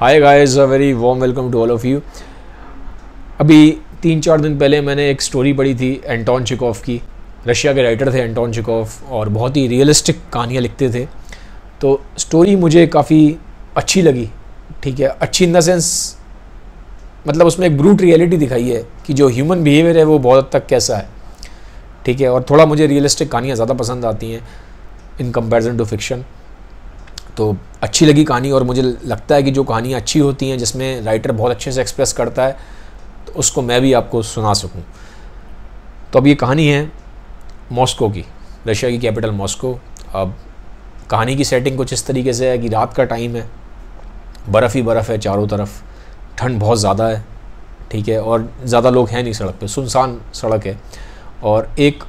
Hi guys, a very warm welcome to all of you. अभी 3-4 दिन पहले मैंने एक स्टोरी पढ़ी थी एंटोन चेखोव की। रशिया के राइटर थे एंटोन चेखोव और बहुत ही रियलिस्टिक कहानियाँ लिखते थे। तो स्टोरी मुझे काफ़ी अच्छी लगी। ठीक है, अच्छी इन द सेंस मतलब उसमें एक ब्रूट रियलिटी दिखाई है कि जो ह्यूमन बिहेवियर है वो बहुत हद तक कैसा है। ठीक है, और थोड़ा मुझे रियलिस्टिक कहानियाँ ज़्यादा पसंद आती हैं इन कंपैरिजन टू फिक्शन। तो अच्छी लगी कहानी और मुझे लगता है कि जो कहानियाँ अच्छी होती हैं जिसमें राइटर बहुत अच्छे से एक्सप्रेस करता है तो उसको मैं भी आपको सुना सकूं। तो अब ये कहानी है मॉस्को की, रशिया की कैपिटल मॉस्को। अब कहानी की सेटिंग कुछ इस तरीके से है कि रात का टाइम है, बर्फ़ ही बर्फ़ है चारों तरफ, ठंड बहुत ज़्यादा है। ठीक है, और ज़्यादा लोग हैं नहीं सड़क पे, सुनसान सड़क है। और एक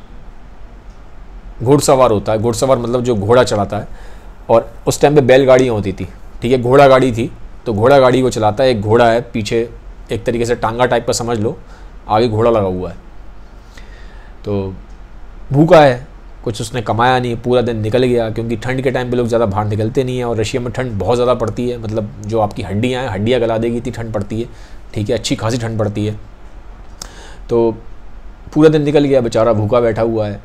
घुड़सवार होता है, घुड़सवार मतलब जो घोड़ा चलाता है। और उस टाइम पे बैलगाड़ियाँ होती थी। ठीक है, घोड़ा गाड़ी थी, तो घोड़ा गाड़ी को चलाता है। एक घोड़ा है पीछे, एक तरीके से टांगा टाइप का समझ लो, आगे घोड़ा लगा हुआ है। तो भूखा है, कुछ उसने कमाया नहीं, पूरा दिन निकल गया क्योंकि ठंड के टाइम पे लोग ज़्यादा बाहर निकलते नहीं हैं और रशिया में ठंड बहुत ज़्यादा पड़ती है। मतलब जो आपकी हड्डियाँ हैं, हड्डियाँ गला देगी इतनी ठंड पड़ती है। ठीक है, अच्छी खासी ठंड पड़ती है। तो पूरा दिन निकल गया, बेचारा भूखा बैठा हुआ है,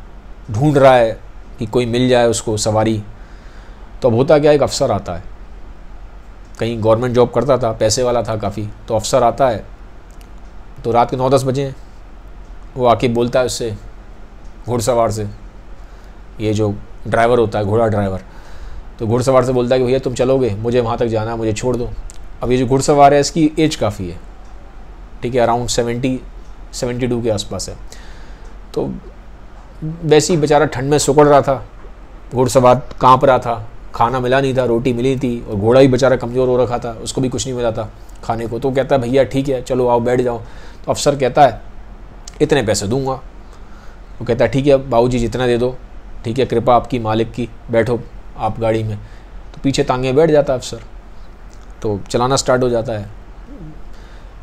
ढूंढ रहा है कि कोई मिल जाए उसको सवारी। तो अब होता क्या, एक अफसर आता है, कहीं गवर्नमेंट जॉब करता था, पैसे वाला था काफ़ी। तो अफसर आता है, तो रात के 9-10 बजे वो आके बोलता है उससे, घुड़सवार से, ये जो ड्राइवर होता है, घोड़ा ड्राइवर, तो घुड़सवार से बोलता है कि भैया तुम चलोगे, मुझे वहाँ तक जाना है, मुझे छोड़ दो। अब ये जो घुड़सवार है इसकी एज काफ़ी है। ठीक है, अराउंड 70-72 के आसपास है। तो वैसे ही बेचारा ठंड में सुकड़ रहा था, घुड़सवार काँप रहा था, खाना मिला नहीं था, रोटी मिली थी, और घोड़ा ही बेचारा कमज़ोर हो रखा था, उसको भी कुछ नहीं मिला था खाने को। तो कहता है भैया ठीक है चलो आओ बैठ जाओ। तो अफसर कहता है इतने पैसे दूंगा। वो कहता है ठीक है बाबूजी जितना दे दो, ठीक है कृपा आपकी मालिक की, बैठो आप गाड़ी में। तो पीछे तांगे बैठ जाता है अफसर, तो चलाना स्टार्ट हो जाता है,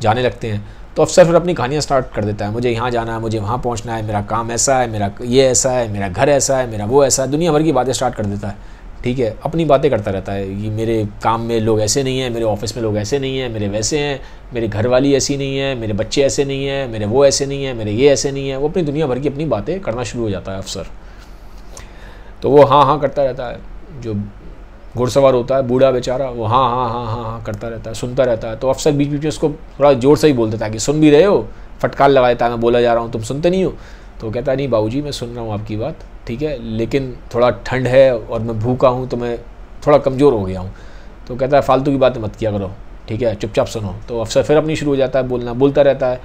जाने लगते हैं। तो अफसर फिर अपनी कहानियाँ स्टार्ट कर देता है, मुझे यहाँ जाना है, मुझे वहाँ पहुँचना है, मेरा काम ऐसा है, मेरा ये ऐसा है, मेरा घर ऐसा है, मेरा वो ऐसा है, दुनिया भर की बातें स्टार्ट कर देता है। ठीक है, अपनी बातें करता रहता है कि मेरे काम में लोग ऐसे नहीं हैं, मेरे ऑफिस में लोग ऐसे नहीं हैं, मेरे वैसे हैं, मेरे घरवाली ऐसी नहीं है, मेरे बच्चे ऐसे नहीं हैं, मेरे वो ऐसे नहीं हैं, मेरे ये ऐसे नहीं हैं। वो अपनी दुनिया भर की अपनी बातें करना शुरू हो जाता है अफसर। तो वो हाँ हाँ करता रहता है। जो घुड़सवार होता है बूढ़ा बेचारा, वो हाँ हाँ हाँ हाँ हाँ करता रहता है, सुनता रहता है। तो अफसर बीच बीच में उसको थोड़ा ज़ोर से ही बोल देता है कि सुन भी रहे हो, फटकार लगा देता है, मैं बोला जा रहा हूँ तुम सुनते नहीं हो। तो कहता है नहीं बाबूजी मैं सुन रहा हूँ आपकी बात, ठीक है, लेकिन थोड़ा ठंड है और मैं भूखा हूँ तो मैं थोड़ा कमज़ोर हो गया हूँ। तो कहता है फालतू की बातें मत किया करो, ठीक है चुपचाप सुनो। तो अफसर फिर अपनी शुरू हो जाता है बोलना, बोलता रहता है,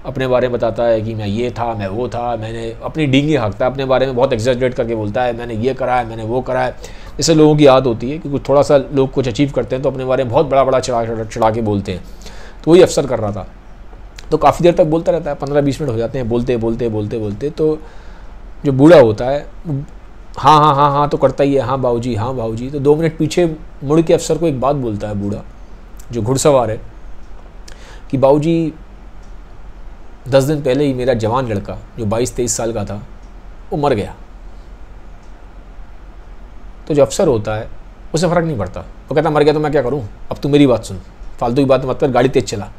अपने बारे में बताता है कि मैं ये था, मैं वो था, मैंने अपनी डींगी हाँकता है, अपने बारे में बहुत एग्जैजरेट करके बोलता है, मैंने ये करा है, मैंने वो करा है। जैसे लोगों की याद होती है कि कुछ थोड़ा सा लोग कुछ अचीव करते हैं तो अपने बारे में बहुत बड़ा बड़ा चढ़ा के बोलते हैं। तो वही अफसर कर रहा था। तो काफ़ी देर तक बोलता रहता है, 15-20 मिनट हो जाते हैं बोलते बोलते बोलते बोलते। तो जो बूढ़ा होता है हाँ हाँ हाँ हाँ तो करता ही है, हाँ बाबूजी हाँ बाबूजी। तो 2 मिनट पीछे मुड़ के अफसर को एक बात बोलता है बूढ़ा जो घुड़सवार है कि बाबूजी 10 दिन पहले ही मेरा जवान लड़का जो 22-23 साल का था वो मर गया। तो जो अफसर होता है उसे फ़र्क नहीं पड़ता, वो कहता मर गया तो मैं क्या करूँ, अब तू मेरी बात सुन, फालतू की बात मत कर, गाड़ी तेज़ चला,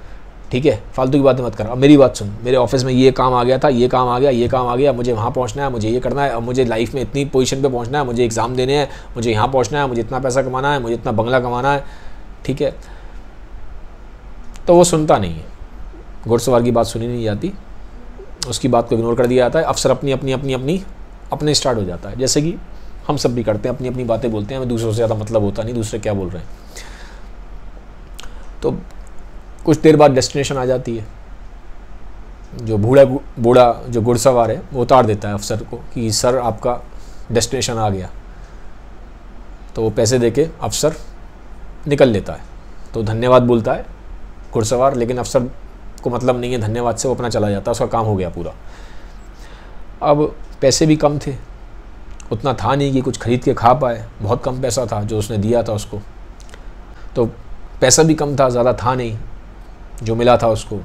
ठीक है फालतू की बातें मत कर, अब मेरी बात सुन, मेरे ऑफिस में ये काम आ गया था, ये काम आ गया, ये काम आ गया, मुझे वहाँ पहुँचना है, मुझे ये करना है, अब मुझे लाइफ में इतनी पोजीशन पे पहुँचना है, मुझे एग्ज़ाम देने हैं, मुझे यहाँ पहुँचना है, मुझे इतना पैसा कमाना है, मुझे इतना बंगला कमाना है। ठीक है, तो वो सुनता नहीं है, घुड़सवार की बात सुनी नहीं जाती, उसकी बात को इग्नोर कर दिया जाता है। अफसर अपनी अपनी अपनी अपनी अपने स्टार्ट हो जाता है, जैसे कि हम सब भी करते हैं, अपनी अपनी बातें बोलते हैं, हमें दूसरों से ज़्यादा मतलब होता नहीं दूसरे क्या बोल रहे हैं। तो कुछ देर बाद डेस्टिनेशन आ जाती है, जो बूढ़ा जो घुड़सवार है वो उतार देता है अफसर को कि सर आपका डेस्टिनेशन आ गया। तो वो पैसे देके अफसर निकल लेता है। तो धन्यवाद बोलता है घुड़सवार, लेकिन अफसर को मतलब नहीं है धन्यवाद से, वो अपना चला जाता है, उसका काम हो गया पूरा। अब पैसे भी कम थे, उतना था नहीं कि कुछ खरीद के खा पाए, बहुत कम पैसा था जो उसने दिया था उसको। तो पैसा भी कम था, ज़्यादा था नहीं जो मिला था उसको।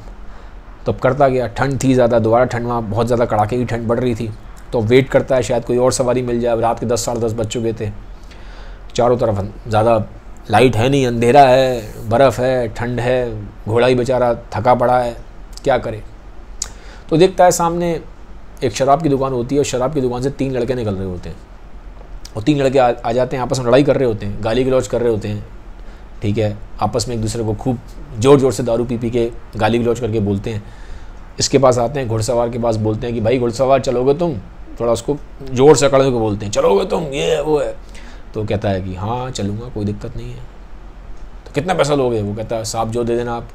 तो अब करता गया, ठंड थी ज़्यादा, दोबारा ठंड, वहाँ बहुत ज़्यादा कड़ाके की ठंड बढ़ रही थी। तो वेट करता है शायद कोई और सवारी मिल जाए। रात के 10 साढ़े 10 बज चुके थे, चारों तरफ ज़्यादा लाइट है नहीं, अंधेरा है, बर्फ़ है, ठंड है, घोड़ा ही बेचारा थका पड़ा है, क्या करे। तो देखता है सामने एक शराब की दुकान होती है और शराब की दुकान से 3 लड़के निकल रहे होते हैं और 3 लड़के आ जाते हैं, आपस में लड़ाई कर रहे होते हैं, गाली गलौज कर रहे होते हैं, ठीक है, आपस में एक दूसरे को खूब ज़ोर ज़ोर से दारू पी के गाली गलौज करके बोलते हैं। इसके पास आते हैं, घुड़सवार के पास बोलते हैं कि भाई घुड़सवार चलोगे तुम, थोड़ा उसको ज़ोर से अकड़ने को बोलते हैं, चलोगे तुम, ये है वो है। तो कहता है कि हाँ चलूँगा, कोई दिक्कत नहीं है। तो कितना पैसा लोगे? वो कहता है साहब जो दे देना आप,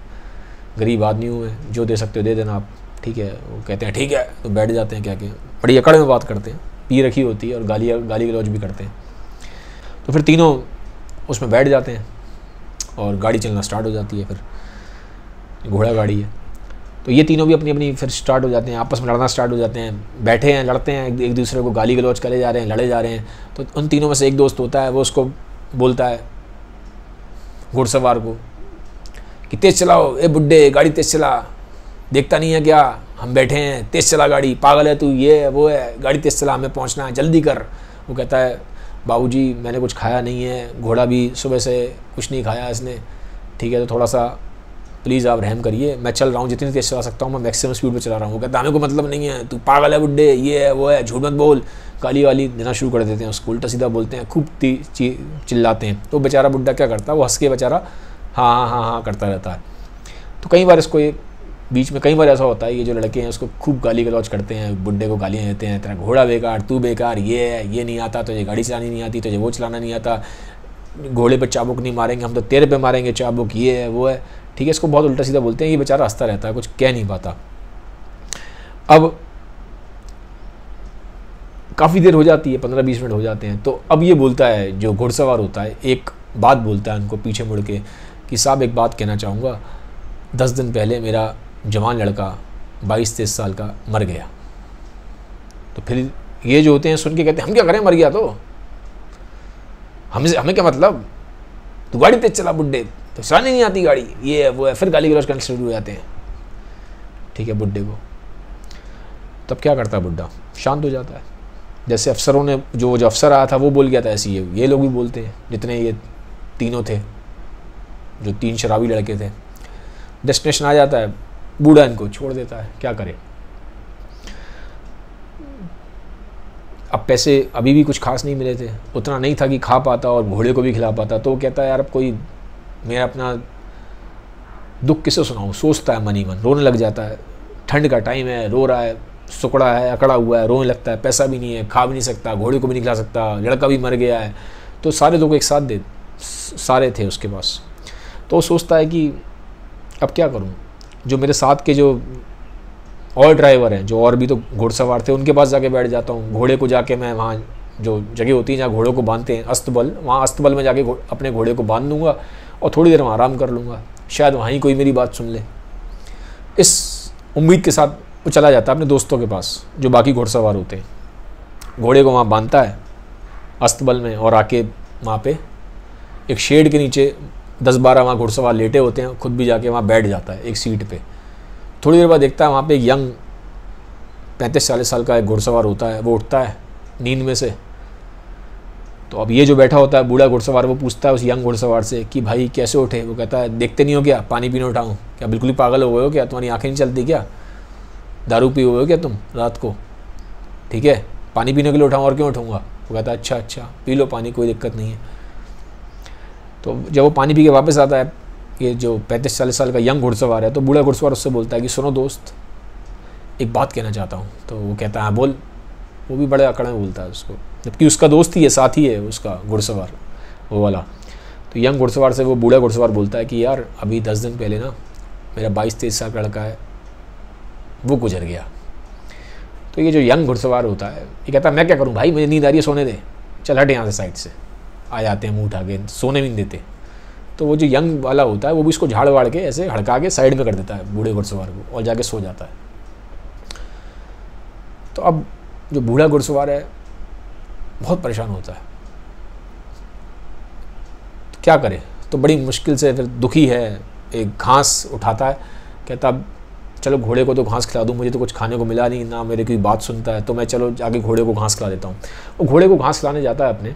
गरीब आदमी हूँ मैं, जो दे सकते हो दे देना आप, ठीक है। वो कहते हैं ठीक है। तो बैठ जाते हैं, क्या कि बड़ी अकड़ में बात करते हैं, पी रखी होती है और गाली गलौज भी करते हैं। तो फिर तीनों उसमें बैठ जाते हैं और गाड़ी चलना स्टार्ट हो जाती है। फिर घोड़ा गाड़ी है तो ये तीनों भी अपनी अपनी फिर स्टार्ट हो जाते हैं, आपस में लड़ना स्टार्ट हो जाते हैं, बैठे हैं, लड़ते हैं, एक दूसरे को गाली गलौज करे जा रहे हैं, लड़े जा रहे हैं। तो उन तीनों में से एक दोस्त होता है, वो उसको बोलता है घुड़सवार को कि तेज़ चलाओ, ए बुड्ढे गाड़ी तेज़ चला, देखता नहीं है क्या हम बैठे हैं, तेज़ चला गाड़ी, पागल है तू, ये है वो है, गाड़ी तेज़ चला, हमें पहुंचना है, जल्दी कर। वो कहता है बाबूजी मैंने कुछ खाया नहीं है, घोड़ा भी सुबह से कुछ नहीं खाया इसने, ठीक है, तो थोड़ा सा प्लीज़ आप रहम करिए, मैं चल रहा हूँ, जितनी तेज़ चला सकता हूँ मैं मैक्सिमम स्पीड पे चला रहा हूँ। वो कहता है हमें को मतलब नहीं है, तू पागल है बुड्ढे, ये है वो है, झूठ मत बोल, गाली वाली देना शुरू कर देते हैं, उसको उल्टा सीधा बोलते हैं, खूब चिल्लाते हैं। तो बेचारा बुड्ढा क्या करता है, वो हंस के बेचारा हाँ हाँ हाँ हाँ करता रहता है। तो कई बार इसको ये बीच में कई बार ऐसा होता है, ये जो लड़के हैं उसको खूब गाली गलौज करते हैं, बुड्ढे को गालियाँ देते हैं, तेरा घोड़ा बेकार, तू बेकार, ये है, ये नहीं आता, तुझे गाड़ी चलानी नहीं आती, तुझे वो चलाना नहीं आता, घोड़े पे चाबुक नहीं मारेंगे हम तो तेरे पे मारेंगे चाबुक, ये है वो है, ठीक है। इसको बहुत उल्टा सीधा बोलते हैं, ये बेचारा हंसता रहता है, कुछ कह नहीं पाता। अब काफ़ी देर हो जाती है, 15-20 मिनट हो जाते हैं। तो अब ये बोलता है, जो घुड़सवार होता है, एक बात बोलता है उनको पीछे मुड़ के कि साहब एक बात कहना चाहूँगा, 10 दिन पहले मेरा जवान लड़का 22-23 साल का मर गया। तो फिर ये जो होते हैं सुन के कहते हैं हम क्या करें, मर गया तो हमें क्या मतलब, तू गाड़ी तेज चला बुड्ढे, तो चलाने नहीं आती गाड़ी, ये है वो है, फिर गाली गलौज करने शुरू हो जाते हैं, ठीक है, बुड्ढे को। तब क्या करता है बुड्ढा, शांत हो जाता है। जैसे अफसरों ने जो अफसर आया था वो बोल गया था, ऐसे ये लोग भी बोलते हैं, जितने ये तीनों थे, जो 3 शराबी लड़के थे। डेस्टिनेशन आ जाता है, बूढ़ा इनको छोड़ देता है, क्या करे। अब पैसे अभी भी कुछ खास नहीं मिले थे, उतना नहीं था कि खा पाता और घोड़े को भी खिला पाता। तो वो कहता है यार अब कोई, मैं अपना दुख किसे सुनाऊं, सोचता है मन ही मन, रोने लग जाता है। ठंड का टाइम है, रो रहा है, सुकड़ा है, अकड़ा हुआ है, रोने लगता है, पैसा भी नहीं है, खा भी नहीं सकता, घोड़े को भी नहीं खिला सकता, लड़का भी मर गया है। तो सारे लोग एक साथ सारे थे उसके पास। तो वो सोचता है कि अब क्या करूं, जो मेरे साथ के जो और ड्राइवर हैं, जो और भी तो घुड़सवार थे, उनके पास जाके बैठ जाता हूँ। घोड़े को जाके मैं वहाँ जो जगह होती है जहाँ घोड़ों को बांधते हैं, अस्तबल, वहाँ अस्तबल में जाके अपने घोड़े को बांध दूँगा और थोड़ी देर वहाँ आराम कर लूँगा, शायद वहीं कोई मेरी बात सुन ले। इस उम्मीद के साथ वो चला जाता है अपने दोस्तों के पास जो बाकी घुड़सवार होते हैं। घोड़े को वहाँ बांधता है अस्तबल में और आके वहाँ पे एक शेड के नीचे 10-12 वहाँ घुड़सवार लेटे होते हैं, खुद भी जाके वहाँ बैठ जाता है एक सीट पे। थोड़ी देर बाद देखता है वहाँ पे एक यंग 35-40 साल का एक घुड़सवार होता है, वो उठता है नींद में से। तो अब ये जो बैठा होता है बूढ़ा घुड़सवार, वो पूछता है उस यंग घुड़सवार से कि भाई कैसे उठे। वो कहता है देखते नहीं हो क्या, पानी पीने उठाऊँ क्या, बिल्कुल ही पागल हो गए हो क्या, तुम्हारी आँखें नहीं चलती क्या, दारू पी हुए हो क्या तुम रात को, ठीक है, पानी पीने के लिए उठाऊँ और क्यों उठाऊँगा। वो कहता है अच्छा पी लो पानी, कोई दिक्कत नहीं है। तो जब वो पानी पी के वापस आता है, ये जो 35-40 साल का यंग घुड़सवार है, तो बूढ़ा घुड़सवार उससे बोलता है कि सुनो दोस्त, एक बात कहना चाहता हूँ। तो वो कहता है बोल। वो भी बड़े अकड़ में बोलता है उसको, जबकि उसका दोस्त ही है, साथी है उसका घुड़सवार वो वाला। तो यंग घुड़सवार से वो बूढ़ा घुड़सवार बोलता है कि यार अभी 10 दिन पहले ना मेरा 22-23 साल का लड़का है, वो गुजर गया। तो ये जो यंग घुड़सवार होता है ये कहता है मैं क्या करूँ भाई, मुझे नींद आ रही है, सोने दे, चल हट यहाँ से, साइड से। आ जाते हैं मुँह उठा के, सोने भी नहीं देते। तो वो जो यंग वाला होता है वो भी इसको झाड़ वाड़ के ऐसे हड़का के साइड में कर देता है बूढ़े घुड़सवार को और जाके सो जाता है। तो अब जो बूढ़ा घुड़सवार है बहुत परेशान होता है, तो क्या करे। तो बड़ी मुश्किल से फिर दुखी है, एक घास उठाता है, कहता अब चलो घोड़े को तो घास खिला दूँ, मुझे तो कुछ खाने को मिला नहीं, ना मेरे की बात सुनता है, तो मैं चलो जाके घोड़े को घास खिला देता हूँ। वो घोड़े को घास खिलाने जाता है अपने।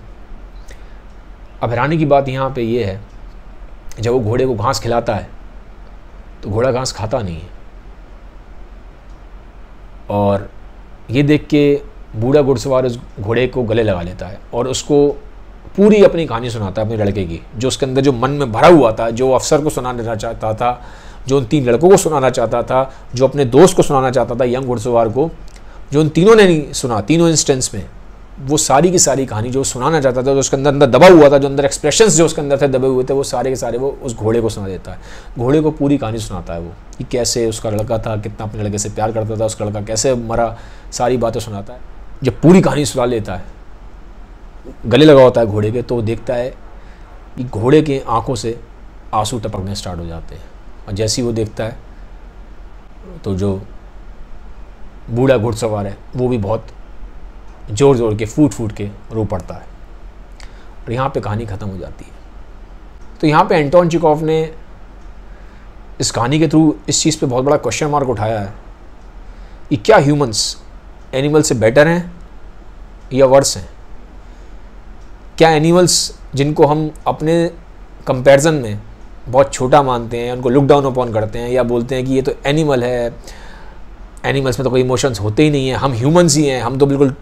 अब हैरानी की बात यहाँ पे ये है जब वो घोड़े को घास खिलाता है तो घोड़ा घास खाता नहीं है, और ये देख के बूढ़ा घुड़सवार उस घोड़े को गले लगा लेता है और उसको पूरी अपनी कहानी सुनाता है अपने लड़के की, जो उसके अंदर जो मन में भरा हुआ था, जो अफसर को सुनाना चाहता था, जो उन 3 लड़कों को सुनाना चाहता था, जो अपने दोस्त को सुनाना चाहता था, यंग घुड़सवार को, जो उन तीनों ने नहीं सुना, तीनों इंस्टेंस में, वो सारी की सारी कहानी जो सुनाना चाहता था, जो उसके अंदर दबा हुआ था, जो अंदर एक्सप्रेशंस जो उसके अंदर थे दबे हुए थे, वो सारे के सारे वो उस घोड़े को सुना देता है। घोड़े को पूरी कहानी सुनाता है वो, कि कैसे उसका लड़का था, कितना अपने लड़के से प्यार करता था, उसका लड़का कैसे मरा, सारी बातें सुनाता है। जब पूरी कहानी सुना लेता है, गले लगा होता है घोड़े के, तो वो देखता है कि घोड़े की आंखों से आंसू टपकने स्टार्ट हो जाते हैं, और जैसे ही वो देखता है तो जो बूढ़ा घुड़सवार है वो भी बहुत जोर जोर के फूट के रो पड़ता है, और यहाँ पे कहानी ख़त्म हो जाती है। तो यहाँ पे एंटोन चेखोव ने इस कहानी के थ्रू इस चीज़ पे बहुत बड़ा क्वेश्चन मार्क उठाया है कि क्या ह्यूमंस एनिमल से बेटर हैं या वर्स हैं। क्या एनिमल्स जिनको हम अपने कंपैरिजन में बहुत छोटा मानते हैं, उनको लुक डाउन अपॉन करते हैं, या बोलते हैं कि ये तो एनिमल है, एनिमल्स में तो कोई इमोशंस होते ही नहीं है, हम ह्यूमंस ही हैं, हम तो बिल्कुल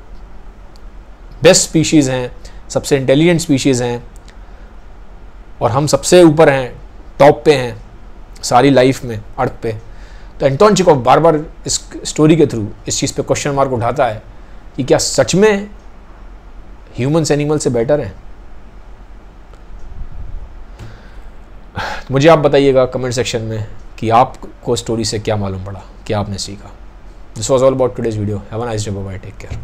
बेस्ट स्पीशीज़ हैं, सबसे इंटेलिजेंट स्पीशीज़ हैं, और हम सबसे ऊपर हैं, टॉप पे हैं सारी लाइफ में, अर्थ पे। तो एंटोन चेखोव बार बार इस स्टोरी के थ्रू इस चीज़ पे क्वेश्चन मार्क उठाता है कि क्या सच में ह्यूमंस एनिमल से बेटर हैं। मुझे आप बताइएगा कमेंट सेक्शन में कि आपको स्टोरी से क्या मालूम पड़ा, क्या आपने सीखा। This was all about today's video. Have a nice day, bye, take care.